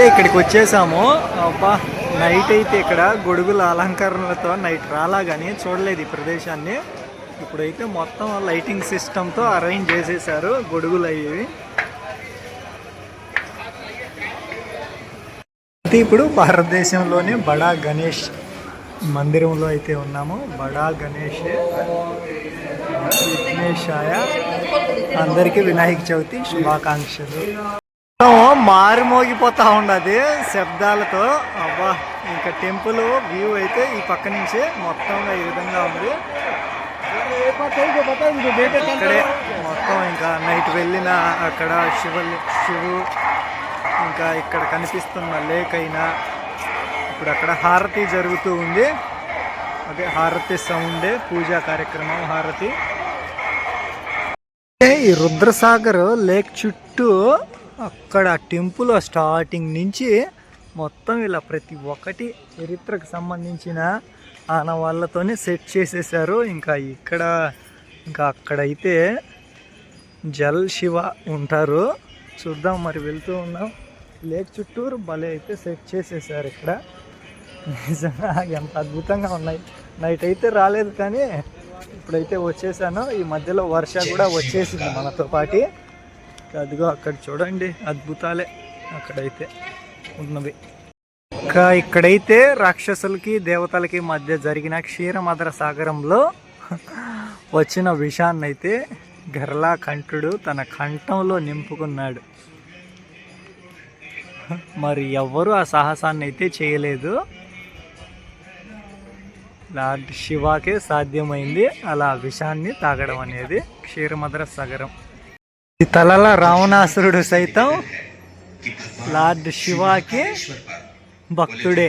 ఇక్కడికి వచ్చేసాము. అబ్బా, నైట్ అయితే ఇక్కడ గొడుగుల అలంకరణలతో నైట్ రాలా కానీ చూడలేదు ఈ ప్రదేశాన్ని. ఇప్పుడైతే మొత్తం లైటింగ్ సిస్టంతో అరేంజ్ చేసేసారు గొడుగులు అయ్యేవి. ఇప్పుడు భారతదేశంలోని బడా గణేష్ మందిరంలో అయితే ఉన్నాము. బడా గణేష్ విఘ్నేశాయ. అందరికీ వినాయక చవితి శుభాకాంక్షలు. మారుమోగిపోతా ఉండదు శబ్దాలతో. అబ్బా, ఇంకా టెంపుల్ వ్యూ అయితే ఈ పక్క నుంచి మొత్తంగా ఈ విధంగా ఉంది. ఇక్కడే మొత్తం ఇంకా నైట్ వెళ్ళిన అక్కడ శివు ఇంకా ఇక్కడ కనిపిస్తున్న లేక్ అయినా ఇప్పుడు అక్కడ హారతి జరుగుతూ ఉంది. అదే హారతి సౌండే, పూజా కార్యక్రమం హారతి. ఈ రుద్రసాగర్ లేక్ చుట్టూ అక్కడ టెంపుల్ స్టార్టింగ్ నుంచి మొత్తం ఇలా ప్రతి ఒక్కటి చరిత్రకు సంబంధించిన ఆనవాళ్ళతోనే సెట్ చేసేసారు. ఇంకా ఇక్కడ ఇంకా అక్కడైతే జల్ శివ ఉంటారు. చూద్దాం, మరి వెళ్తూ ఉన్నాం. లేక్ చుట్టూరు భలే అయితే సెట్ చేసేసారు ఇక్కడ. నిజంగా ఎంత అద్భుతంగా ఉన్నాయి. నైట్ అయితే రాలేదు కానీ ఇప్పుడైతే వచ్చేసాను. ఈ మధ్యలో వర్ష కూడా వచ్చేసింది మనతో పాటి. అదిగో అక్కడ చూడండి, అద్భుతాలే అక్కడైతే ఉన్నవి. ఇంకా ఇక్కడైతే రాక్షసులకి దేవతలకి మధ్య జరిగిన క్షీరమధర సాగరంలో వచ్చిన విషాన్ని అయితే గర్లా కంఠుడు తన కంఠంలో నింపుకున్నాడు. మరి ఎవ్వరూ ఆ సాహసాన్ని అయితే చేయలేదు. లార్డ్ శివాకే సాధ్యమైంది అలా విషాన్ని తాగడం అనేది. క్షీరమధర సాగరం. ఈ తలల రావణాసురుడు సైతం లార్డ్ శివాకి భక్తుడే.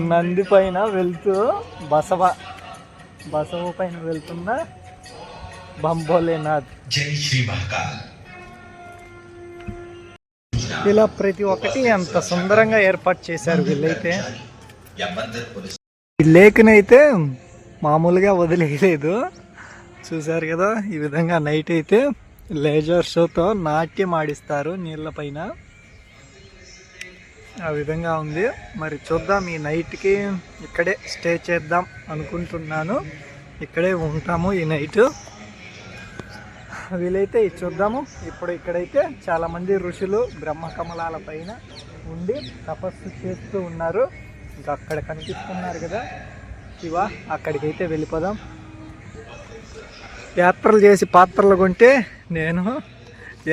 నంది పైన వెళ్తూ బసవ పైన వెళ్తున్న బంబోలేనాథ్. ఇలా ప్రతి ఒక్కటి ఎంత సుందరంగా ఏర్పాటు చేశారు వీళ్ళైతే. ఈ లేక్నైతే మామూలుగా వదిలేయలేదు. చూసారు కదా, ఈ విధంగా నైట్ అయితే లేజర్ షోతో నాట్యం ఆడిస్తారు నీళ్ళ పైన. ఆ విధంగా ఉంది. మరి చూద్దాం, ఈ నైట్కి ఇక్కడే స్టే చేద్దాం అనుకుంటున్నాను. ఇక్కడే ఉంటాము ఈ నైట్. వీలైతే ఇది చూద్దాము. ఇప్పుడు ఇక్కడైతే చాలామంది ఋషులు బ్రహ్మకమలాల పైన ఉండి తపస్సు చేస్తూ ఉన్నారు. ఇంకా అక్కడ కనిపిస్తున్నారు కదా శివ, అక్కడికైతే వెళ్ళిపోదాం. యాత్రలు చేసి పాత్రలు కొంటే నేను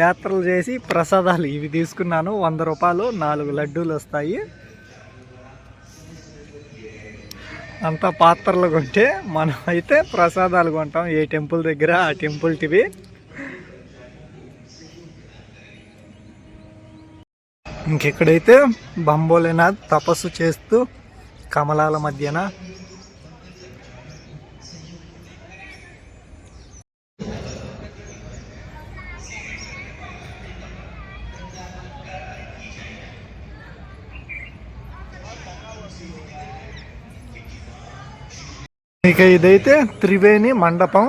యాత్రలు చేసి ప్రసాదాలు ఇవి తీసుకున్నాను. 100 రూపాయలు 4 లడ్డూలు వస్తాయి. అంతా పాత్రలు కొంటే మనం అయితే ప్రసాదాలు కొంటాం. ఏ టెంపుల్ దగ్గర ఆ టెంపుల్ టివి. ఇంకెక్కడైతే బంబోలేనాథ్ తపస్సు చేస్తూ కమలాల మధ్యన ఇక ఇదైతే త్రివేణి మండపం.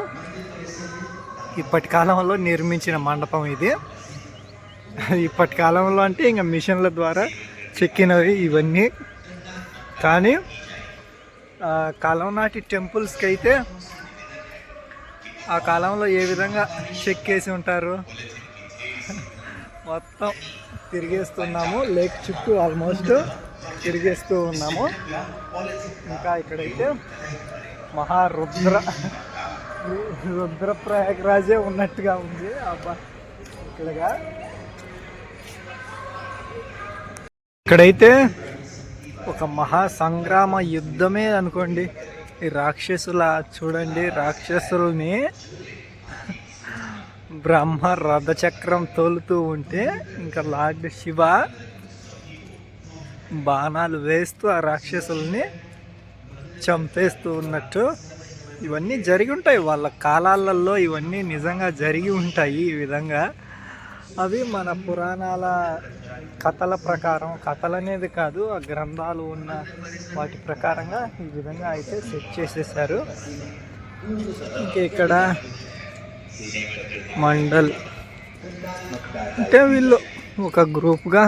ఇప్పటి కాలంలో నిర్మించిన మండపం ఇది. ఇప్పటి కాలంలో అంటే ఇంకా మిషన్ల ద్వారా చెక్కినవి ఇవన్నీ. కానీ కాలం నాటి టెంపుల్స్కి అయితే ఆ కాలంలో ఏ విధంగా చెక్కేసి ఉంటారు. మొత్తం తిరిగేస్తున్నాము. లేక్ చుట్టూ ఆల్మోస్ట్ తిరిగేస్తూ ఉన్నాము. ఇంకా ఇక్కడైతే రుద్ర ప్రయాగరాజే ఉన్నట్టుగా ఉంది. అబ్బా, ఇక్కడైతే ఒక మహా సంగ్రామ యుద్ధమే అనుకోండి. ఈ రాక్షసుల చూడండి, రాక్షసుల్ని బ్రహ్మ రథచక్రం తోలుతూ ఉంటే ఇంకా లార్డ్ శివ బాణాలు వేస్తూ ఆ రాక్షసుల్ని చంపేస్తూ ఉన్నట్టు. ఇవన్నీ జరిగి ఉంటాయి వాళ్ళ కాలాలలో. ఇవన్నీ నిజంగా జరిగి ఉంటాయి ఈ విధంగా. అవి మన పురాణాల కథల ప్రకారం, కథలు అనేది కాదు, ఆ గ్రంథాలు ఉన్న వాటి ప్రకారంగా ఈ విధంగా అయితే సెట్ చేసేసారు. ఇంకా ఇక్కడ మండల్ అంటే వీళ్ళు ఒక గ్రూప్గా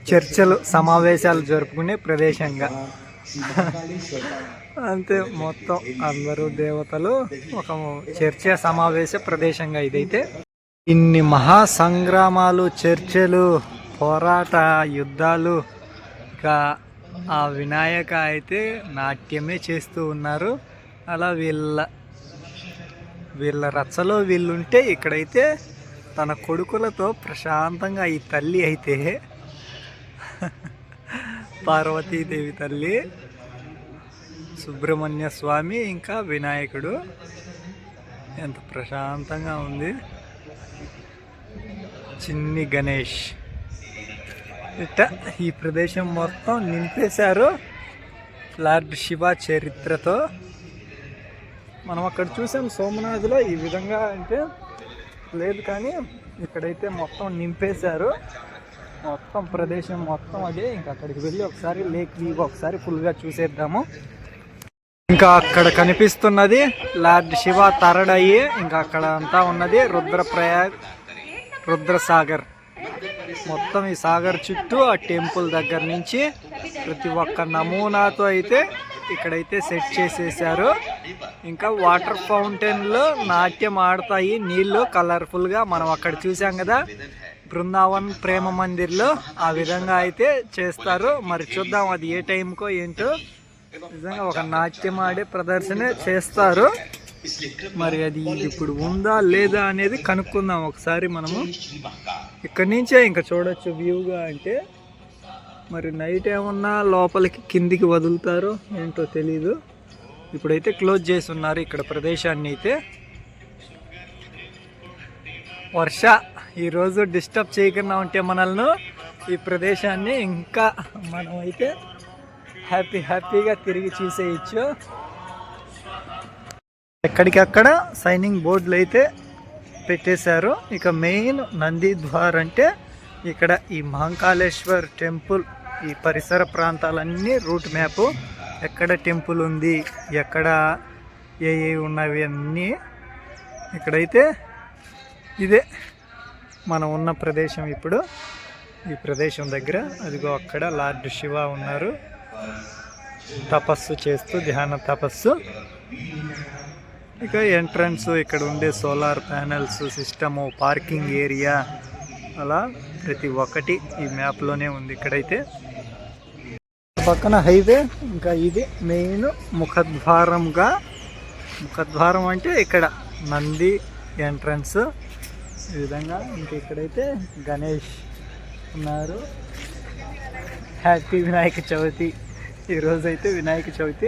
చర్చలు సమావేశాలు జరుపుకునే ప్రదేశంగా అంతే. మొత్తం అందరూ దేవతలు ఒక చర్చ సమావేశ ప్రదేశంగా ఇదైతే. ఇన్ని మహా సంగ్రామాలు, చర్చలు, పోరాట యుద్ధాలు, ఇక ఆ వినాయక అయితే నాట్యమే చేస్తూ ఉన్నారు. అలా వీళ్ళ రచ్చలో వీళ్ళుంటే ఇక్కడైతే తన కొడుకులతో ప్రశాంతంగా ఈ తల్లి అయితే పార్వతీదేవి తల్లి, సుబ్రహ్మణ్య స్వామి, ఇంకా వినాయకుడు ఎంత ప్రశాంతంగా ఉంది. చిన్ని గణేష్ ఇట్ట ఈ ప్రదేశం మొత్తం నింపేశారు లార్డ్ శివ చరిత్రతో. మనం అక్కడ చూసాం సోమనాథ్లో ఈ విధంగా అంటే లేదు, కానీ ఇక్కడైతే మొత్తం నింపేశారు. మొత్తం ప్రదేశం మొత్తం అదే. ఇంకా అక్కడికి వెళ్ళి ఒకసారి లేక్ వ్యూ ఒకసారి ఫుల్గా చూసేద్దాము. ఇంకా అక్కడ కనిపిస్తున్నది లార్డ్ శివ తరడయ్యి. ఇంకా అక్కడ అంతా ఉన్నది రుద్రప్రయాగ్, రుద్రసాగర్. మొత్తం ఈ సాగర్ చుట్టూ ఆ టెంపుల్ దగ్గర నుంచి ప్రతి ఒక్క నమూనాతో అయితే ఇక్కడైతే సెట్ చేసేసారు. ఇంకా వాటర్ ఫౌంటైన్లో నాట్యం ఆడతాయి నీళ్ళు కలర్ఫుల్గా. మనం అక్కడ చూసాం కదా బృందావన్ ప్రేమ మందిర్లో, ఆ విధంగా అయితే చేస్తారు. మరి చూద్దాం అది ఏ టైంకో ఏంటో. నిజంగా ఒక నాట్యం ఆడే ప్రదర్శన చేస్తారు. మరి అది ఇప్పుడు ఉందా లేదా అనేది కనుక్కుందాం ఒకసారి మనము. ఇక్కడి నుంచే ఇంకా చూడొచ్చు వ్యూగా. అంటే మరి నైట్ ఏమన్నా లోపలికి కిందికి వదులుతారో ఏంటో తెలీదు. ఇప్పుడైతే క్లోజ్ చేసి ఉన్నారు ఇక్కడ ప్రదేశాన్ని అయితే. వర్ష ఈరోజు డిస్టర్బ్ చేయకుండా ఉంటే మనల్ని ఈ ప్రదేశాన్ని ఇంకా మనమైతే హ్యాపీగా తిరిగి చూసేయచ్చు. ఎక్కడికక్కడ సైనింగ్ బోర్డులు అయితే పెట్టేశారు. ఇక మెయిన్ నంది ద్వార్ అంటే ఇక్కడ ఈ మహంకాళేశ్వర్ టెంపుల్, ఈ పరిసర ప్రాంతాలన్నీ రూట్ మ్యాప్, ఎక్కడ టెంపుల్ ఉంది, ఎక్కడ ఏ ఉన్నవి అన్నీ ఇక్కడైతే. ఇదే మనం ఉన్న ప్రదేశం ఇప్పుడు. ఈ ప్రదేశం దగ్గర అదిగో అక్కడ లార్డ్ శివ ఉన్నారు తపస్సు చేస్తూ, ధ్యాన తపస్సు. ఇక ఎంట్రన్స్ ఇక్కడ ఉండే solar panels system, parking area, అలా ప్రతి ఒక్కటి ఈ మ్యాప్లోనే ఉంది ఇక్కడైతే. పక్కన హైవే. ఇంకా ఇది మెయిన్ ముఖద్వారంగా. ముఖద్వారం అంటే ఇక్కడ నంది ఎంట్రన్స్ ఈ విధంగా. ఇంకా ఇక్కడైతే గణేష్ ఉన్నారు. హ్యాపీ వినాయక చవితి. ఈరోజైతే వినాయక చవితి.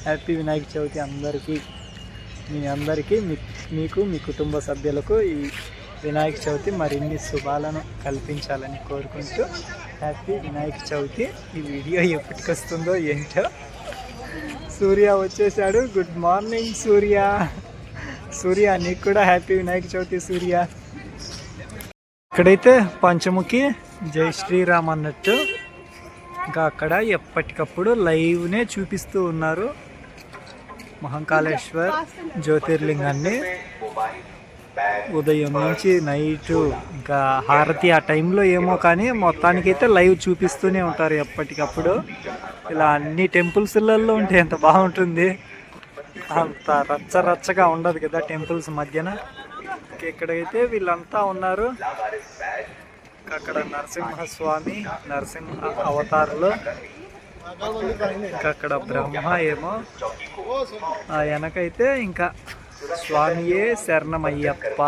హ్యాపీ వినాయక చవితి అందరికీ, మీ అందరికీ, మీకు మీ కుటుంబ సభ్యులకు ఈ వినాయక చవితి మరిన్ని శుభాలను కల్పించాలని కోరుకుంటూ హ్యాపీ వినాయక చవితి. ఈ వీడియో ఎప్పటికొస్తుందో ఏంటో. సూర్య వచ్చేసాడు. గుడ్ మార్నింగ్ సూర్య. సూర్య నీకు కూడా హ్యాపీ వినాయక చవితి సూర్య. ఇక్కడైతే పంచముఖి జై శ్రీరామ్ అన్నట్టు. ఇంకా అక్కడ ఎప్పటికప్పుడు లైవ్నే చూపిస్తూ ఉన్నారు మహంకాళేశ్వర్ జ్యోతిర్లింగాన్ని. ఉదయం నుంచి నైటు ఇంకా హారతి ఆ టైంలో ఏమో కానీ మొత్తానికైతే లైవ్ చూపిస్తూనే ఉంటారు ఎప్పటికప్పుడు. ఇలా అన్ని టెంపుల్స్లలో ఉంటే ఎంత బాగుంటుంది. అంత రచ్చగా ఉండదు కదా టెంపుల్స్ మధ్యన. ఇక్కడైతే వీళ్ళంతా ఉన్నారు. అక్కడ నరసింహస్వామి, నరసింహ అవతారులు. ఇంకా అక్కడ బ్రహ్మ ఏమో. ఆ వెనకైతే ఇంకా స్వామియే శరణమయ్యప్ప.